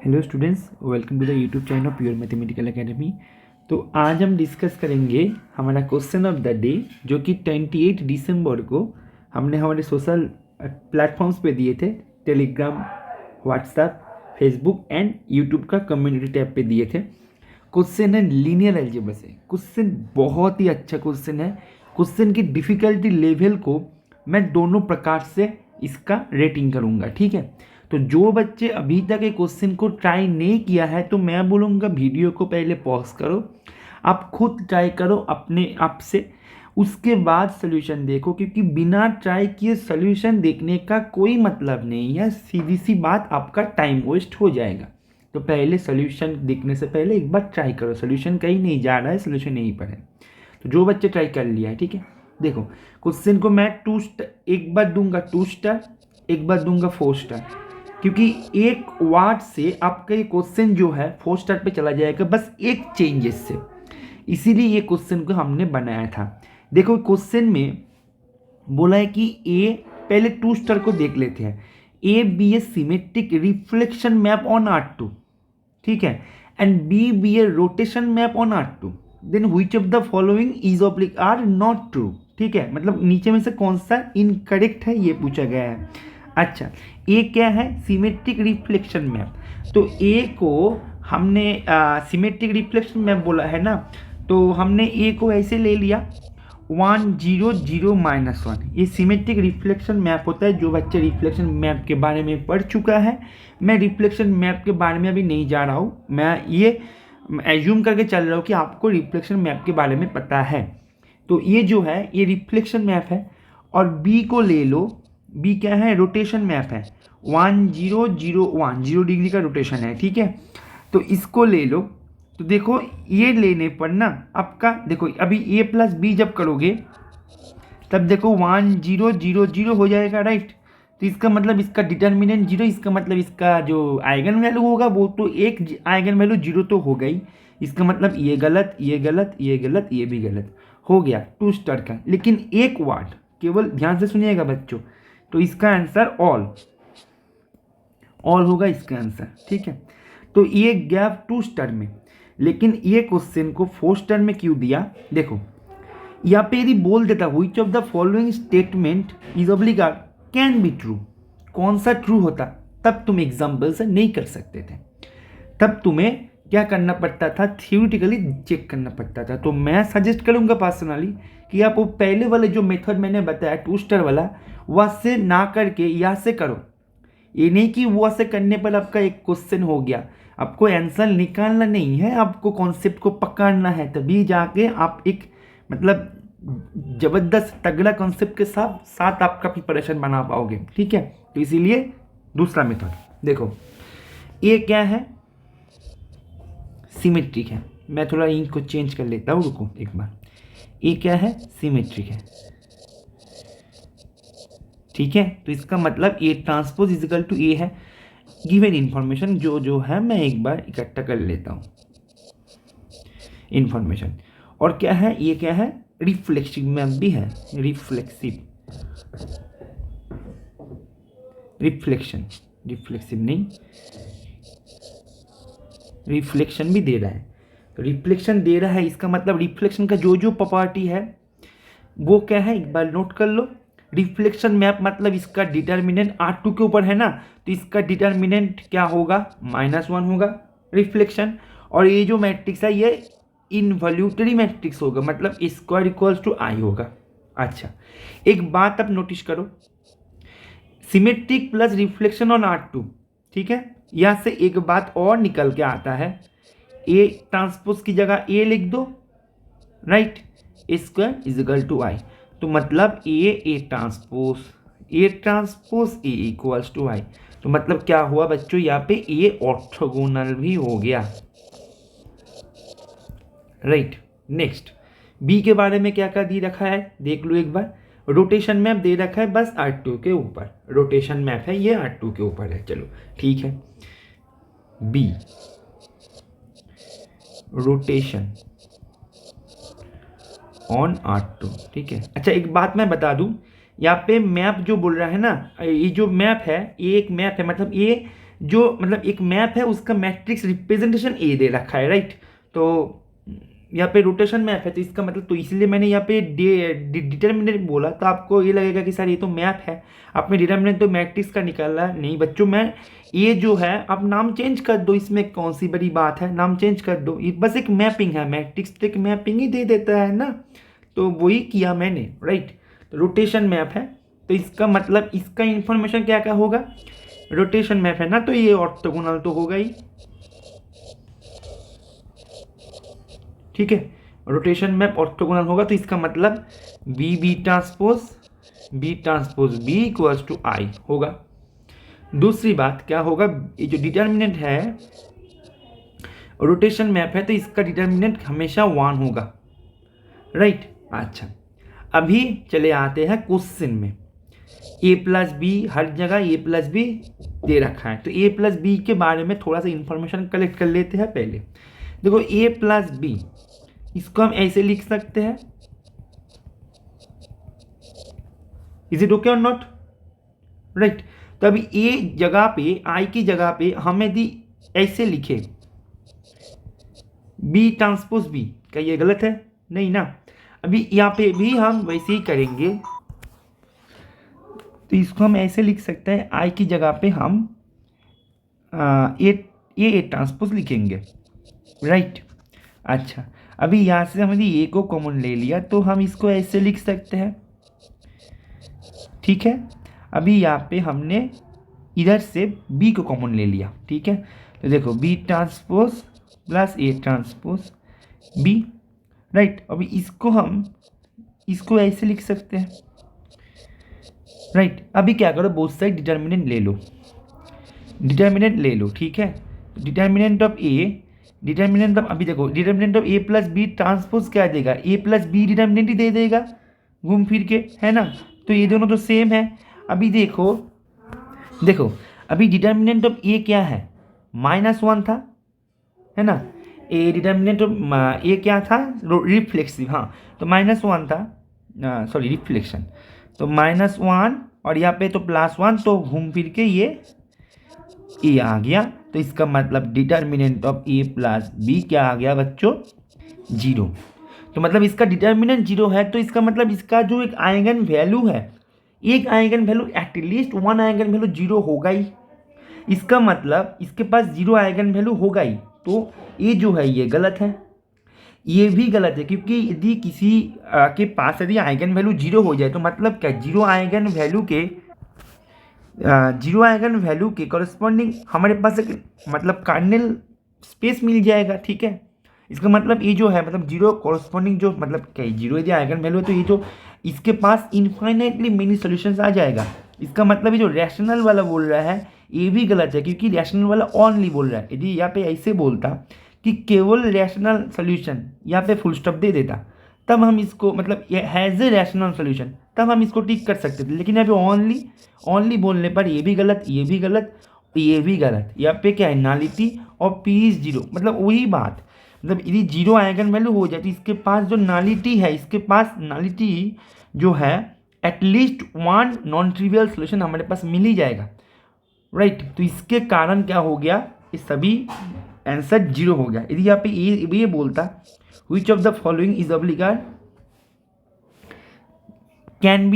Hello students, welcome to the YouTube channel Pure Mathematical Academy. तो आज हम discuss करेंगे हमारा क्वेश्चन ऑफ द डे, जो कि 28 दिसंबर को हमने हमारे सोशल प्लेटफॉर्म्स पे दिए थे। Telegram, WhatsApp, Facebook and YouTube का कम्युनिटी टैब पे दिए थे। क्वेश्चन है लीनियर अलजेब्रा से। क्वेश्चन बहुत ही अच्छा क्वेश्चन है। क्वेश्चन की डिफ़िकल्टी लेवल को मैं दोनों प्रकार से इसका रेटिंग करूँगा, ठीक है। तो जो बच्चे अभी तक ये क्वेश्चन को ट्राई नहीं किया है, तो मैं बोलूँगा वीडियो को पहले पॉज करो, आप खुद ट्राई करो अपने आप से, उसके बाद सोल्यूशन देखो, क्योंकि बिना ट्राई किए सोल्यूशन देखने का कोई मतलब नहीं है। सीधी सी बात, आपका टाइम वेस्ट हो जाएगा। तो पहले सोल्यूशन देखने से पहले एक बार ट्राई करो। सोल्यूशन कहीं नहीं जा रहा है, सोल्यूशन यहीं पर है। तो जो बच्चे ट्राई कर लिया है, ठीक है, देखो क्वेश्चन को मैं एक बार दूंगा 2 स्टार, एक बार दूंगा 4 स्टार, क्योंकि एक वार्ड से आपका ये क्वेश्चन जो है 4 स्टार पे चला जाएगा, बस एक चेंजेस से। इसीलिए ये क्वेश्चन को हमने बनाया था। देखो क्वेश्चन में बोला है कि ए, पहले 2 स्टार को देख लेते हैं। A B A symmetric reflection map on R2, ठीक है, and B B A rotation map on R2, then which of the following is oblique are not true, ठीक है। मतलब नीचे में से कौन सा इनकरेक्ट है ये पूछा गया है। अच्छा, ए क्या है? Symmetric reflection map. तो ए को हमने सिमेट्रिक रिफ्लेक्शन मैप बोला है ना, तो हमने ए को ऐसे ले लिया 1 0 0 -1। ये सिमेट्रिक रिफ्लेक्शन मैप होता है। जो बच्चे रिफ्लेक्शन मैप के बारे में पढ़ चुका है, मैं रिफ्लेक्शन मैप के बारे में अभी नहीं जा रहा हूँ, मैं ये एज्यूम करके चल रहा हूँ कि आपको रिफ्लेक्शन मैप के बारे में पता है। तो ये जो है ये रिफ्लेक्शन मैप है। और बी को ले लो, बी क्या है? रोटेशन मैप है। 1 0 0 1 0 डिग्री का रोटेशन है, ठीक है। तो इसको ले लो। तो देखो ये लेने पर ना आपका, देखो अभी ए प्लस बी जब करोगे तब देखो 1 0 0 0 हो जाएगा, राइट। तो इसका मतलब इसका डिटर्मिनेंट 0, इसका मतलब इसका जो आइगन वैल्यू होगा वो तो एक आइगन वैल्यू 0 तो होगा ही। इसका मतलब ये गलत, ये गलत, ये गलत, ये भी गलत हो गया 2 स्टार का। लेकिन एक वर्ड केवल ध्यान से सुनिएगा बच्चों, तो इसका आंसर ऑल होगा इसका आंसर, ठीक है। तो ये गैप 2 स्टार में, लेकिन ये क्वेश्चन को 4 स्टार में क्यों दिया? देखो यहाँ पे यदि बोल देता which of the following statement is obligate can be true, कौन सा ट्रू होता, तब तुम एग्जाम्पल से नहीं कर सकते थे। तब तुम्हें क्या करना पड़ता था? थियोरिटिकली चेक करना पड़ता था। तो मैं सजेस्ट करूंगा पर्सनली कि आप वो पहले वाले जो मेथड मैंने बताया 2 स्टार वाला, वह से ना करके यहाँ से करो। ये नहीं कि वो से करने पर आपका एक क्वेश्चन हो गया। आपको आंसर निकालना नहीं है, आपको कॉन्सेप्ट को पकड़ना है, तभी जाके आप एक मतलब जबरदस्त तगड़ा कॉन्सेप्ट के साथ आपका प्रिपरेशन बना पाओगे, ठीक है। तो इसीलिए दूसरा मेथड देखो, ये क्या है? सिमेट्रिक है। मैं थोड़ा इंक को चेंज कर लेता हूँ, रुको एक बार। ये क्या है? सिमेट्रिक है, ठीक है। तो इसका मतलब ए ट्रांसपोज इजिकल टू ए है। गिवन इंफॉर्मेशन जो है मैं एक बार इकट्ठा कर लेता हूँ इंफॉर्मेशन। और क्या है? ये क्या है? रिफ्लेक्सिव मैप भी है। रिफ्लेक्सिव नहीं, रिफ्लेक्शन भी दे रहा है। रिफ्लेक्शन दे रहा है, इसका मतलब रिफ्लेक्शन का जो प्रॉपर्टी है वो क्या है, एक बार नोट कर लो। रिफ्लेक्शन मैप मतलब इसका डिटर्मिनेंट R2 के ऊपर है ना, तो इसका डिटर्मिनेंट क्या होगा? -1 होगा रिफ्लेक्शन। और ये जो मैट्रिक्स है ये इनवॉल्यूटरी मैट्रिक्स होगा, मतलब स्क्वायर इक्वल्स टू I होगा। अच्छा, एक बात आप नोटिस करो, symmetric plus reflection on R2, ठीक है। यहाँ से एक बात और निकल के आता है, ए ट्रांसपोज की जगह ए लिख दो, right, square equal to I। तो मतलब A transpose A equals to I। तो मतलब क्या हुआ बच्चों? यहाँ पे ए ऑर्थोगोनल भी हो गया, राइट। नेक्स्ट, बी के बारे में क्या क्या दे रखा है देख लो एक बार। रोटेशन मैप दे रखा है बस R2 के ऊपर, रोटेशन मैप है ये R2 के ऊपर है, चलो ठीक है। बी रोटेशन ऑन R2, ठीक है। अच्छा, एक बात मैं बता दूं, यहाँ पे मैप जो बोल रहा है ना, ये जो मैप है ये एक मैप है, मतलब ये जो मतलब एक मैप है उसका मैट्रिक्स रिप्रेजेंटेशन ए दे रखा है, राइट। तो यहाँ पे रोटेशन मैप है, तो इसका मतलब, तो इसलिए मैंने यहाँ पे डिटर्मिनेंट बोला, तो आपको ये लगेगा कि सर ये तो मैप है, आपने डिटर्मिनेंट तो मैट्रिक्स का निकाला। नहीं बच्चों, मैं ये जो है आप नाम चेंज कर दो, इसमें कौन सी बड़ी बात है, नाम चेंज कर दो, ये बस एक मैपिंग है, मैट्रिक्स तो एक मैपिंग ही दे देता है ना, तो वही किया मैंने, राइट। तो रोटेशन मैप है, तो इसका मतलब इसका इंफॉर्मेशन क्या क्या होगा, रोटेशन मैप है ना, तो ये ऑर्थोगोनल तो होगा ही, ठीक है। रोटेशन मैप ऑर्थोगोनल होगा, तो इसका मतलब B transpose B equals to I होगा। दूसरी बात क्या होगा, ये जो डिटर्मिनेंट है रोटेशन मैप है, तो इसका डिटर्मिनेंट हमेशा 1 होगा, राइट। अच्छा, अभी चले आते हैं क्वेश्चन में। ए प्लस बी, हर जगह ए प्लस बी दे रखा है, तो ए प्लस बी के बारे में थोड़ा सा इंफॉर्मेशन कलेक्ट कर लेते हैं पहले। देखो ए प्लस बी, इसको हम ऐसे लिख सकते हैं, इज इट ओके और नॉट, राइट। तो अभी ए जगह पे, आई की जगह पे हम यदि ऐसे लिखे बी ट्रांसपोज बी, क्या ये गलत है, नहीं ना। अभी यहाँ पे भी हम वैसे ही करेंगे, तो इसको हम ऐसे लिख सकते हैं, आई की जगह पे हम ए ट्रांसपोज लिखेंगे, राइट। अच्छा, अभी यहाँ से हमने ए को कॉमन ले लिया, तो हम इसको ऐसे लिख सकते हैं, ठीक है। अभी यहाँ पे हमने इधर से बी को कॉमन ले लिया, ठीक है। तो देखो B transpose plus A transpose B, right. अभी इसको हम इसको ऐसे लिख सकते हैं, राइट। अभी क्या करो, बोथ साइड डिटर्मिनेंट ले लो, ठीक है। Determinant of A, determinant of, अभी देखो determinant of A plus B transpose क्या देगा, ए प्लस बी डिटर्मिनेंट ही दे देगा घूम फिर के, है ना। तो ये दोनों तो सेम है। अभी देखो अभी डिटर्मिनेंट ऑफ ए क्या है, -1 था, है ना। ए डिटर्मिनेंट ऑफ ए क्या था, रिफ्लेक्सिव, हाँ, तो -1 था, सॉरी रिफ्लेक्शन, तो -1 और यहाँ पे तो +1, तो घूम फिर के ये ए आ गया। तो इसका मतलब determinant of A plus B क्या आ गया बच्चों, 0। तो मतलब इसका डिटर्मिनेंट 0 है, तो इसका मतलब इसका जो एक आइगन वैल्यू है, एक eigen value at least 1 eigen value 0 होगा ही। इसका मतलब इसके पास 0 आइगन वैल्यू होगा ही, तो ये जो है ये गलत है, ये भी गलत है, क्योंकि यदि किसी के पास यदि आइगन वैल्यू 0 हो जाए, तो मतलब क्या, 0 आइगन वैल्यू के कॉरेस्पॉन्डिंग हमारे पास एक मतलब कार्डिनल स्पेस मिल जाएगा, ठीक है। इसका मतलब ये जो है, मतलब 0 कॉरेस्पॉन्डिंग जो मतलब क्या, 0 यदि आइगन वैल्यू है, तो ये जो इसके पास इनफाइनाइटली मेनी सॉल्यूशंस आ जाएगा। इसका मतलब ये जो रैशनल वाला बोल रहा है ये भी गलत है, क्योंकि रैशनल वाला ओनली बोल रहा है। यदि यहाँ पे ऐसे बोलता कि केवल रैशनल सोल्यूशन, यहाँ पे फुल स्टॉप दे देता, तब हम इसको मतलब ये हैज़ ए रैशनल सोल्यूशन, तब हम इसको टिक कर सकते थे। लेकिन यहाँ पे ओनली बोलने पर ये भी गलत, ये भी गलत, ये भी गलत। यहाँ पे क्या है, नलिटी और पी इज 0, मतलब वही बात, मतलब यदि 0 आइगन वैल्यू हो जाए तो इसके पास जो नलिटी है, इसके पास नलिटी जो है एटलीस्ट 1 नॉन ट्रिवियल सोल्यूशन हमारे पास मिल ही जाएगा, राइट। तो इसके कारण क्या हो गया, ये सभी आंसर 0 हो गया। यदि यहाँ पे ये बोलता which of the following is obligate can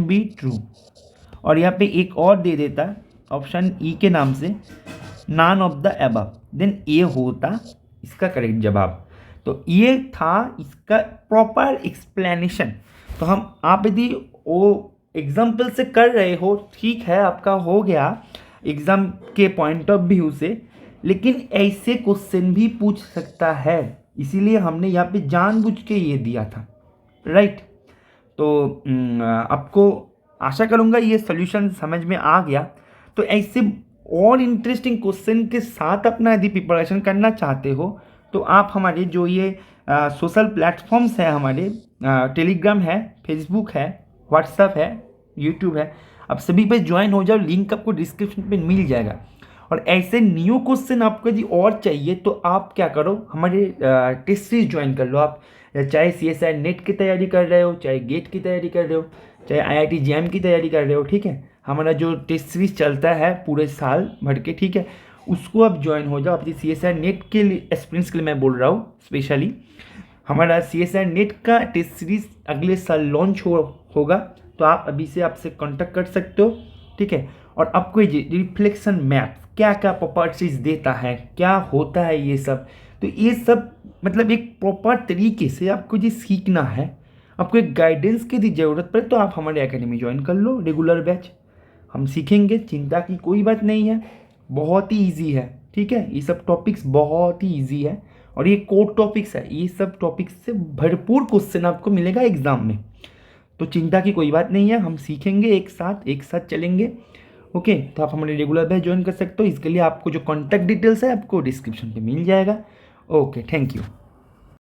be true, और यहाँ पे एक और दे देता ऑप्शन ई के नाम से, none of the above, then ये होता इसका करेक्ट जवाब। तो ये था इसका प्रॉपर एक्सप्लेनेशन। तो आप यदि वो एग्जाम्पल से कर रहे हो, ठीक है, आपका हो गया एग्ज़ाम के पॉइंट ऑफ व्यू से, लेकिन ऐसे क्वेश्चन भी पूछ सकता है, इसीलिए हमने यहाँ पे जानबूझ के ये दिया था, राइट। तो आपको आशा करूँगा ये सॉल्यूशन समझ में आ गया। तो ऐसे और इंटरेस्टिंग क्वेश्चन के साथ अपना यदि प्रिपरेशन करना चाहते हो, तो आप हमारे जो ये सोशल प्लेटफॉर्म्स है, हमारे टेलीग्राम है, फेसबुक है, व्हाट्सएप है, यूट्यूब है, आप सभी पे ज्वाइन हो जाओ, लिंक आपको डिस्क्रिप्शन पे मिल जाएगा। और ऐसे न्यू क्वेश्चन आपको यदि और चाहिए तो आप क्या करो, हमारे टेस्ट सीरीज ज्वाइन कर लो। आप चाहे CSIR नेट की तैयारी कर रहे हो, चाहे गेट की तैयारी कर रहे हो, चाहे IIT JAM की तैयारी कर रहे हो, ठीक है, हमारा जो टेस्ट सीरीज चलता है पूरे साल भर के, ठीक है, उसको आप ज्वाइन हो जाओ। अपनी CSIR नेट के लिए एक्सपीरियंस के लिए मैं बोल रहा हूँ स्पेशली। हमारा CSIR नेट का टेस्ट सीरीज अगले साल लॉन्च होगा, तो आप अभी से आपसे कांटेक्ट कर सकते हो, ठीक है। और आपको ये रिफ्लेक्शन मैप क्या क्या प्रॉपर्टीज देता है, क्या होता है ये सब, तो ये सब मतलब एक प्रॉपर तरीके से आपको ये सीखना है। आपको एक गाइडेंस की यदि ज़रूरत पड़े तो आप हमारे एकेडमी ज्वाइन कर लो, रेगुलर बैच हम सीखेंगे, चिंता की कोई बात नहीं है। बहुत ही ईजी है, ठीक है, ये सब टॉपिक्स बहुत ही ईजी है और ये कोर टॉपिक्स है। ये सब टॉपिक्स से भरपूर क्वेश्चन आपको मिलेगा एग्जाम में, तो चिंता की कोई बात नहीं है। हम सीखेंगे एक साथ चलेंगे। ओके, तो आप हमारे रेगुलर बैच ज्वाइन कर सकते हो। इसके लिए आपको जो कॉन्टैक्ट डिटेल्स है आपको डिस्क्रिप्शन पे मिल जाएगा। Okay, thank you.